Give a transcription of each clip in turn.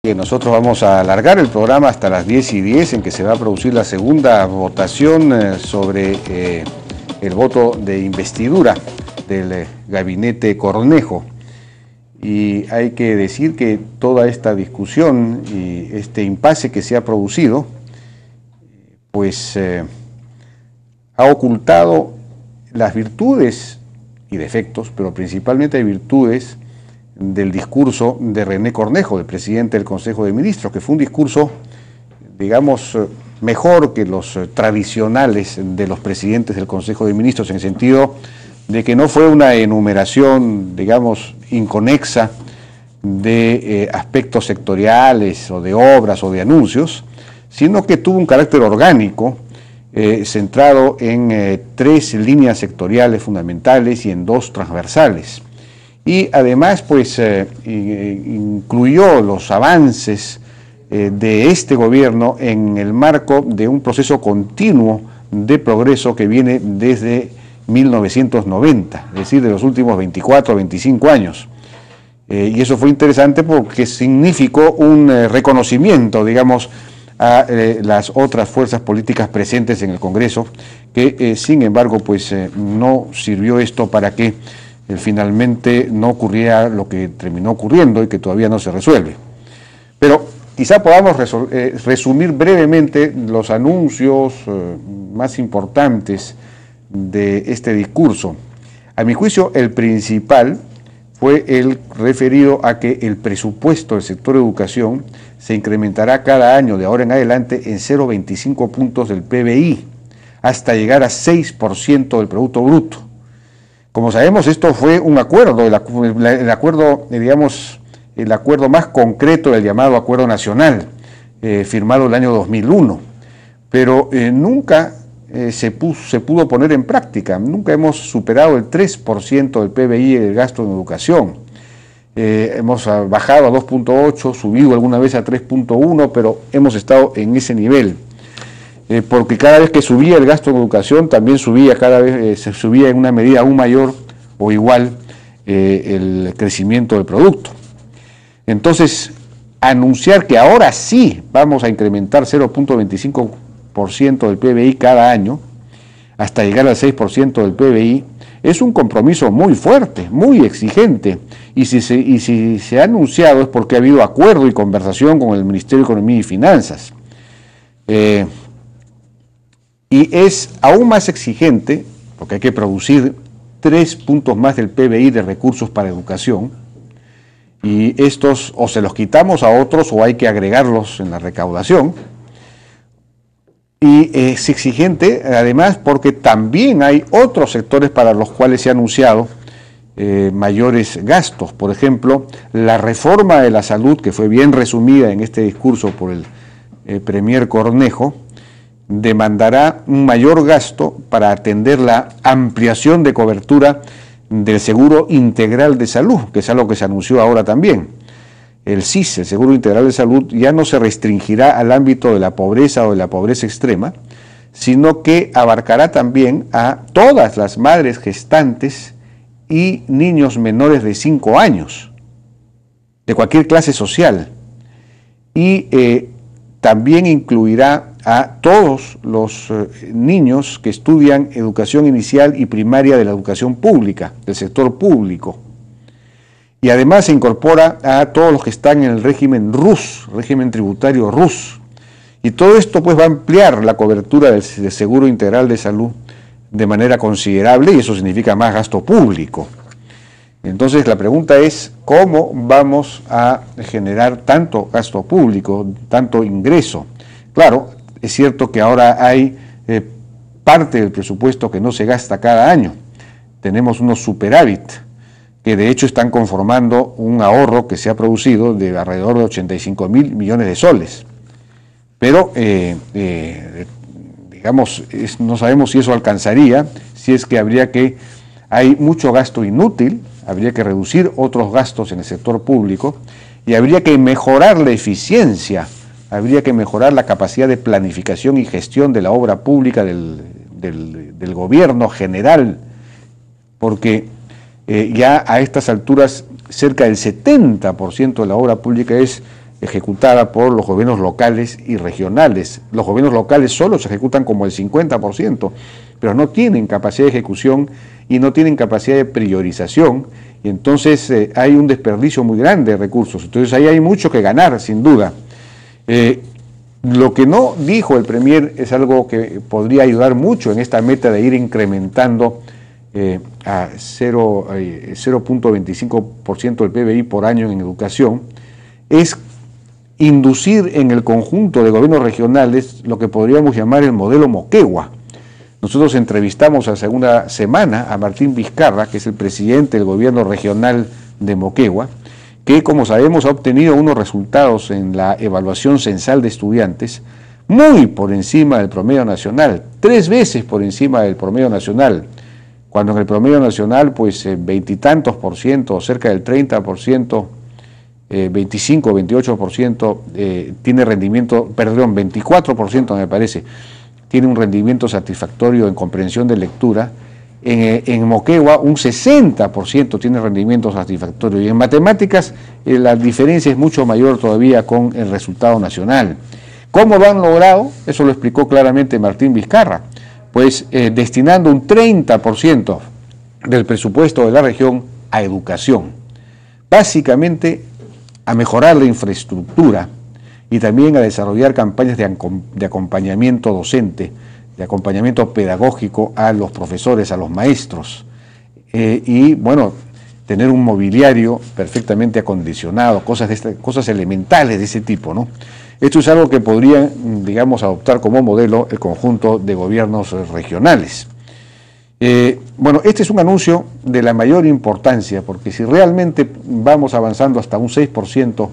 Que nosotros vamos a alargar el programa hasta las 10:10, en que se va a producir la segunda votación sobre el voto de investidura del gabinete Cornejo. Y hay que decir que toda esta discusión y este impasse que se ha producido, pues ha ocultado las virtudes y defectos, pero principalmente virtudes del discurso de René Cornejo, del presidente del Consejo de Ministros, que fue un discurso, digamos, mejor que los tradicionales de los presidentes del Consejo de Ministros, en el sentido de que no fue una enumeración, digamos, inconexa de aspectos sectoriales o de obras o de anuncios, sino que tuvo un carácter orgánico, centrado en 3 líneas sectoriales fundamentales y en 2 transversales. Y además, pues, incluyó los avances de este gobierno en el marco de un proceso continuo de progreso que viene desde 1990, es decir, de los últimos 24 o 25 años. Y eso fue interesante porque significó un reconocimiento, digamos, a las otras fuerzas políticas presentes en el Congreso, que sin embargo, pues, no sirvió esto para que finalmente no ocurría lo que terminó ocurriendo y que todavía no se resuelve. Pero quizá podamos resumir brevemente los anuncios más importantes de este discurso. A mi juicio, el principal fue el referido a que el presupuesto del sector educación se incrementará cada año de ahora en adelante en 0,25 puntos del PBI, hasta llegar a 6% del Producto Bruto. Como sabemos, esto fue un acuerdo, el acuerdo, digamos, el acuerdo más concreto del llamado Acuerdo Nacional, firmado el año 2001, pero nunca se pudo poner en práctica. Nunca hemos superado el 3% del PBI del gasto en educación. Hemos bajado a 2,8, subido alguna vez a 3,1, pero hemos estado en ese nivel. Porque cada vez que subía el gasto en educación, también subía cada vez, se subía en una medida aún mayor o igual el crecimiento del producto. Entonces, anunciar que ahora sí vamos a incrementar 0,25% del PBI cada año, hasta llegar al 6% del PBI, es un compromiso muy fuerte, muy exigente. Y si se ha anunciado es porque ha habido acuerdo y conversación con el Ministerio de Economía y Finanzas. Y es aún más exigente, porque hay que producir 3 puntos más del PBI de recursos para educación, y estos o se los quitamos a otros o hay que agregarlos en la recaudación. Y es exigente además porque también hay otros sectores para los cuales se ha anunciado mayores gastos. Por ejemplo, la reforma de la salud, que fue bien resumida en este discurso por el premier Cornejo, demandará un mayor gasto para atender la ampliación de cobertura del Seguro Integral de Salud, que es algo que se anunció ahora también. El SIS, el Seguro Integral de Salud, ya no se restringirá al ámbito de la pobreza o de la pobreza extrema, sino que abarcará también a todas las madres gestantes y niños menores de 5 años, de cualquier clase social, y también incluirá a todos los niños que estudian educación inicial y primaria de la educación pública, del sector público. Y además se incorpora a todos los que están en el régimen RUS, régimen tributario RUS. Y todo esto pues va a ampliar la cobertura del Seguro Integral de Salud de manera considerable, y eso significa más gasto público. Entonces la pregunta es, ¿cómo vamos a generar tanto gasto público, tanto ingreso? Claro, es cierto que ahora hay parte del presupuesto que no se gasta cada año. Tenemos unos superávit que de hecho están conformando un ahorro que se ha producido de alrededor de 85.000 millones de soles. Pero, digamos, no sabemos si eso alcanzaría, si es que hay mucho gasto inútil, habría que reducir otros gastos en el sector público y habría que mejorar la eficiencia, habría que mejorar la capacidad de planificación y gestión de la obra pública del gobierno general, porque ya a estas alturas cerca del 70% de la obra pública es ejecutada por los gobiernos locales y regionales. Los gobiernos locales solo se ejecutan como el 50%, pero no tienen capacidad de ejecución y no tienen capacidad de priorización, y entonces hay un desperdicio muy grande de recursos. Entonces ahí hay mucho que ganar, sin duda. Lo que no dijo el Premier es algo que podría ayudar mucho en esta meta de ir incrementando a 0.25% del PBI por año en educación, es inducir en el conjunto de gobiernos regionales lo que podríamos llamar el modelo Moquegua. Nosotros entrevistamos hace una semana a Martín Vizcarra, que es el presidente del gobierno regional de Moquegua, que, como sabemos, ha obtenido unos resultados en la evaluación censal de estudiantes muy por encima del promedio nacional, 3 veces por encima del promedio nacional, cuando en el promedio nacional, pues, 20 y tantos por ciento, cerca del 30%, 25, 28% tiene rendimiento, perdón, 24% me parece, tiene un rendimiento satisfactorio en comprensión de lectura. En Moquegua un 60% tiene rendimiento satisfactorio, y en matemáticas la diferencia es mucho mayor todavía con el resultado nacional. ¿Cómo lo han logrado? Eso lo explicó claramente Martín Vizcarra, pues destinando un 30% del presupuesto de la región a educación, básicamente a mejorar la infraestructura y también a desarrollar campañas de acompañamiento docente, de acompañamiento pedagógico a los profesores, a los maestros, y bueno, tener un mobiliario perfectamente acondicionado, cosas elementales de ese tipo, ¿no? Esto es algo que podrían, digamos, adoptar como modelo el conjunto de gobiernos regionales. Bueno, este es un anuncio de la mayor importancia, porque si realmente vamos avanzando hasta un 6%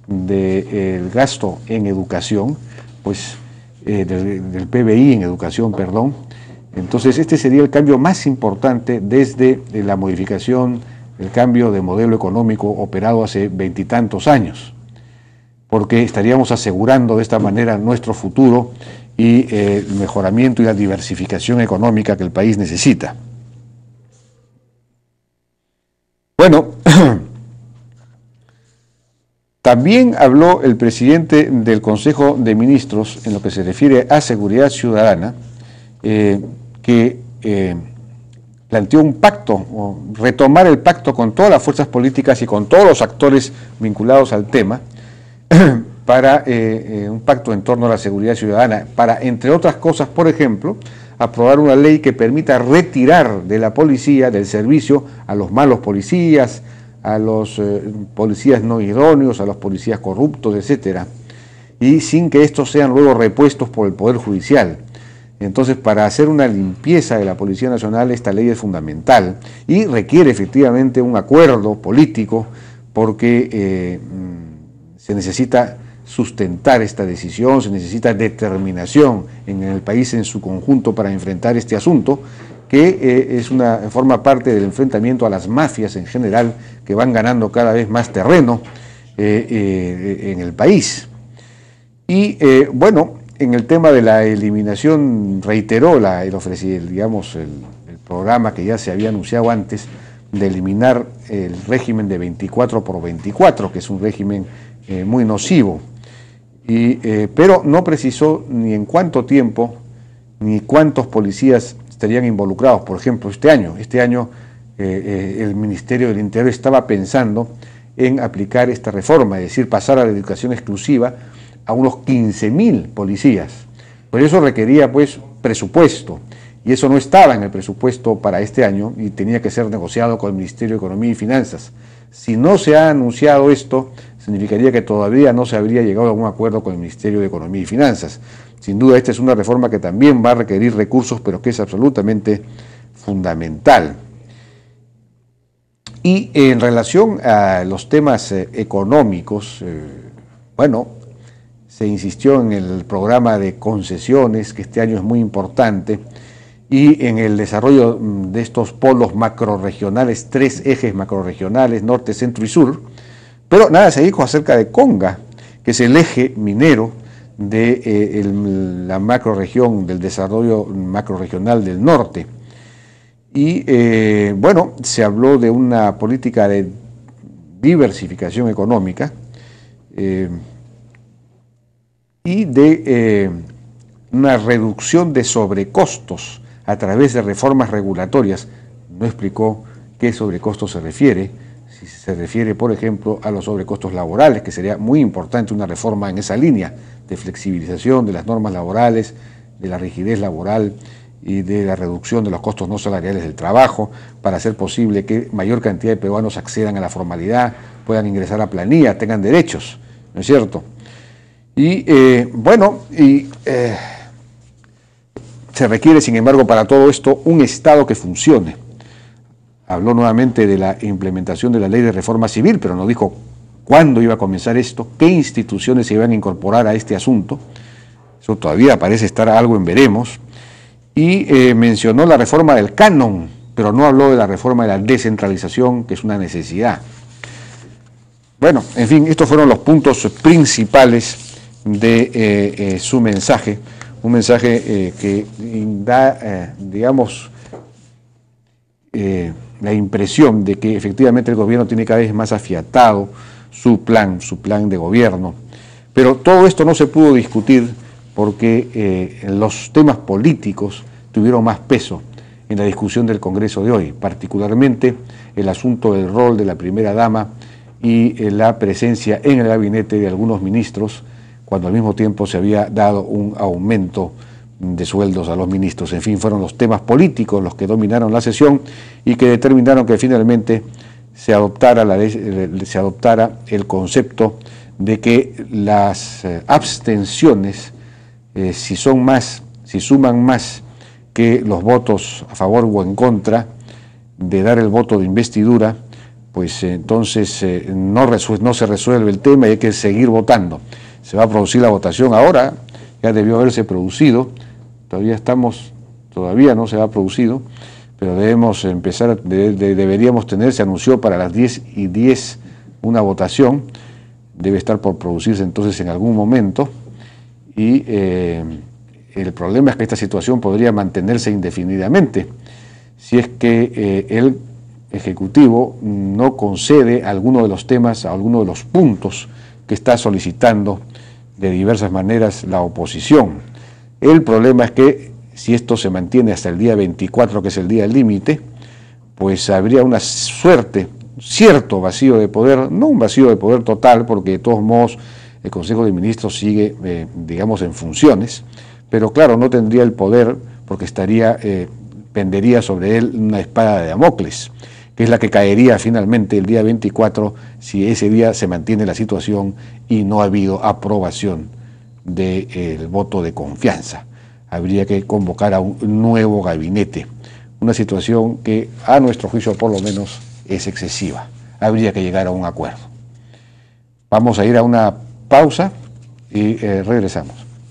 del gasto en educación, pues del PBI en educación, perdón, entonces este sería el cambio más importante desde la modificación, el cambio de modelo económico operado hace 20 y tantos años, porque estaríamos asegurando de esta manera nuestro futuro y el mejoramiento y la diversificación económica que el país necesita. Bueno, también habló el presidente del Consejo de Ministros en lo que se refiere a seguridad ciudadana, que planteó un pacto, o retomar el pacto con todas las fuerzas políticas y con todos los actores vinculados al tema, para un pacto en torno a la seguridad ciudadana, para, entre otras cosas, por ejemplo, aprobar una ley que permita retirar de la policía, del servicio, a los malos policías, a los policías no idóneos, a los policías corruptos, etcétera, y sin que estos sean luego repuestos por el Poder Judicial. Entonces, para hacer una limpieza de la Policía Nacional, esta ley es fundamental y requiere efectivamente un acuerdo político, porque se necesita sustentar esta decisión, se necesita determinación en el país en su conjunto para enfrentar este asunto, que forma parte del enfrentamiento a las mafias en general, que van ganando cada vez más terreno en el país. Y bueno, en el tema de la eliminación, reiteró el programa que ya se había anunciado antes, de eliminar el régimen de 24/24, que es un régimen muy nocivo, pero no precisó ni en cuánto tiempo ni cuántos policías estarían involucrados. Por ejemplo, este año el Ministerio del Interior estaba pensando en aplicar esta reforma, es decir, pasar a la educación exclusiva a unos 15.000 policías. Por eso requería, pues, presupuesto, y eso no estaba en el presupuesto para este año y tenía que ser negociado con el Ministerio de Economía y Finanzas. Si no se ha anunciado esto, significaría que todavía no se habría llegado a un acuerdo con el Ministerio de Economía y Finanzas. Sin duda, esta es una reforma que también va a requerir recursos, pero que es absolutamente fundamental. Y en relación a los temas económicos, bueno, se insistió en el programa de concesiones, que este año es muy importante, y en el desarrollo de estos polos macrorregionales, 3 ejes macrorregionales, norte, centro y sur, pero nada se dijo acerca de Conga, que es el eje minero de la macrorregión, del desarrollo macrorregional del norte. Y bueno, se habló de una política de diversificación económica y de una reducción de sobrecostos a través de reformas regulatorias. No explicó qué sobrecostos se refiere, si se refiere, por ejemplo, a los sobrecostos laborales, que sería muy importante una reforma en esa línea de flexibilización de las normas laborales, de la rigidez laboral y de la reducción de los costos no salariales del trabajo, para hacer posible que mayor cantidad de peruanos accedan a la formalidad, puedan ingresar a planilla, tengan derechos, ¿no es cierto? Y se requiere, sin embargo, para todo esto, un Estado que funcione. Habló nuevamente de la implementación de la ley de reforma civil, pero no dijo cuándo iba a comenzar esto, qué instituciones se iban a incorporar a este asunto. Eso todavía parece estar algo en veremos. Y mencionó la reforma del canon, pero no habló de la reforma de la descentralización, que es una necesidad. Bueno, en fin, estos fueron los puntos principales de su mensaje, un mensaje que da, la impresión de que efectivamente el gobierno tiene cada vez más afiatado su plan de gobierno. Pero todo esto no se pudo discutir porque los temas políticos tuvieron más peso en la discusión del Congreso de hoy, particularmente el asunto del rol de la primera dama y la presencia en el gabinete de algunos ministros, cuando al mismo tiempo se había dado un aumento de sueldos a los ministros. En fin, fueron los temas políticos los que dominaron la sesión y que determinaron que finalmente se adoptara el concepto de que las abstenciones, si suman más que los votos a favor o en contra de dar el voto de investidura, pues entonces no se resuelve el tema y hay que seguir votando. Se va a producir la votación ahora, ya debió haberse producido, todavía no se ha producido, pero deberíamos tener, se anunció para las 10:10 una votación, debe estar por producirse entonces en algún momento, y el problema es que esta situación podría mantenerse indefinidamente si es que el Ejecutivo no concede alguno de los temas, alguno de los puntos que está solicitando de diversas maneras la oposición. El problema es que si esto se mantiene hasta el día 24, que es el día límite, pues habría una cierto vacío de poder, no un vacío de poder total, porque de todos modos el Consejo de Ministros sigue, en funciones, pero claro, no tendría el poder porque pendería sobre él una espada de Damocles, que es la que caería finalmente el día 24 si ese día se mantiene la situación y no ha habido aprobación del voto de confianza. Habría que convocar a un nuevo gabinete, una situación que a nuestro juicio por lo menos es excesiva. Habría que llegar a un acuerdo. Vamos a ir a una pausa y regresamos.